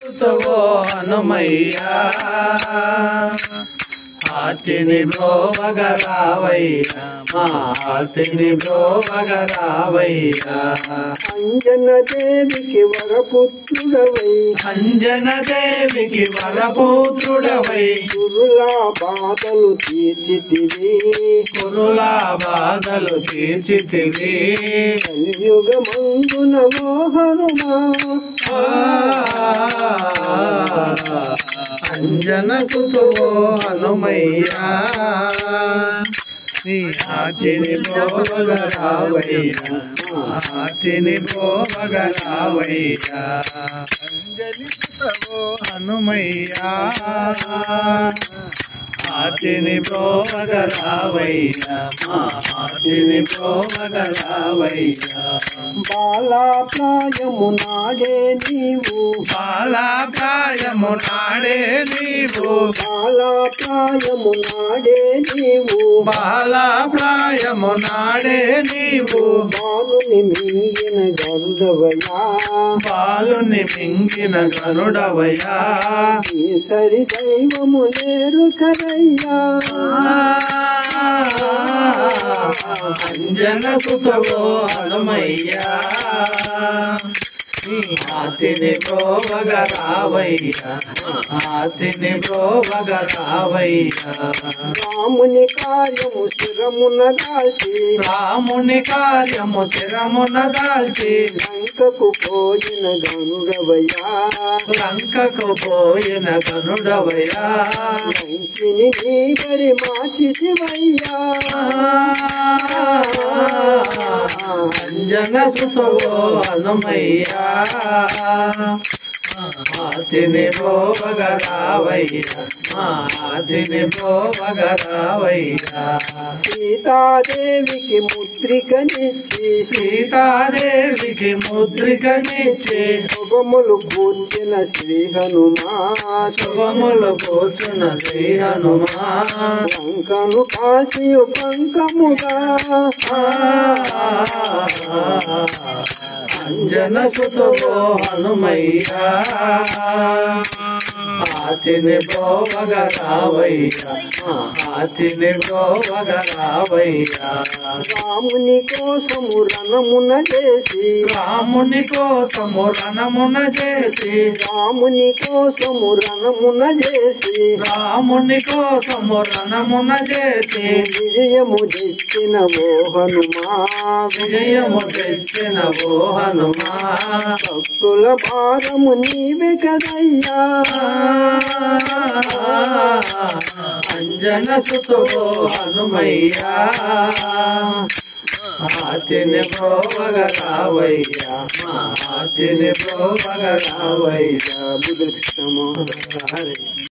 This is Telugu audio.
సుతవో హనుమయ్యా హాతిని బ్రోవగరావయ్యా మా హాతిని బ్రోవగరావయ్యా అంజన దేవికి వరపుత్రుడవై అంజన దేవికి వరపుత్రుడవై గురులా బాధలు తీర్చితివి కురులా బాధలు తీర్చితివి కలియుగమందున ఓ హనుమా అంజన సుతువో హనుమయ్యా నీ హాతిని బ్రోవగరావయ్యా హాతిని బ్రోవగరావయ్యా అంజలి సుతవో హనుమయ్యా హాతిని బ్రోవగరావయ్యా హాతిని బ్రోవగరావయ్యా బాలాప్రాయము నాడే నీవు బాలాప్రాయము నాడే నీవు బాలాప్రాయము నాడే నీవు బాలాప్రాయము నాడే నీవు బాలుని మింగిన గరుడవయా బాలుని మింగిన గరుడవయా నీ సరి దైవము లేరు కరయ్యా అంజన సుతవో హనుమయ్యా హాతిని బ్రోవగరావయ్యా హాతిని బ్రోవగరావయ్యా రాముని కార్యము స్థిరమున దాల్చి రాముని కార్యము శిరమున దాల్చి లంకకు పోయిన గనుడవయా లంకకు పోయిన గనుడవయా లంకిని నీ బరి మాచితివయ్యా అంజన సుతవో హనుమయ్యా హాతిని బ్రోవగరావయ్యా హాతిని బ్రోవగరావయ్యా సీతాదేవికి ముద్రికనిచ్చి సీతాదేవికి ముద్రికనిచ్చి శుభములు కూర్చిన శ్రీ హనుమా శుభములు కూర్చున్న శ్రీ హనుమా లంకను కాచియు పంకముగా అంజన సుతవో హనుమయ్యా హాతిని బ్రోవగరావయ్యా హాతిని బ్రోవగరావయ్యా రాముని కోసము రణమున చేసి రాముని కోసము రణమున చేసి రాముని కోసము రణమున చేసి రాముని కోసము రణమున చేసి విజయము తెచ్చిన ఓ హనుమా విజయము తెచ్చిన ఓ హనుమా భక్తుల భారము నీవే కదయ్యా అంజన సుతవో హనుమయ్యా హాతిని బ్రోవగరావయ్యా హాతిని బ్రోవగరావయ్యా బుద్ధుల కృష్ణ మోహన హరి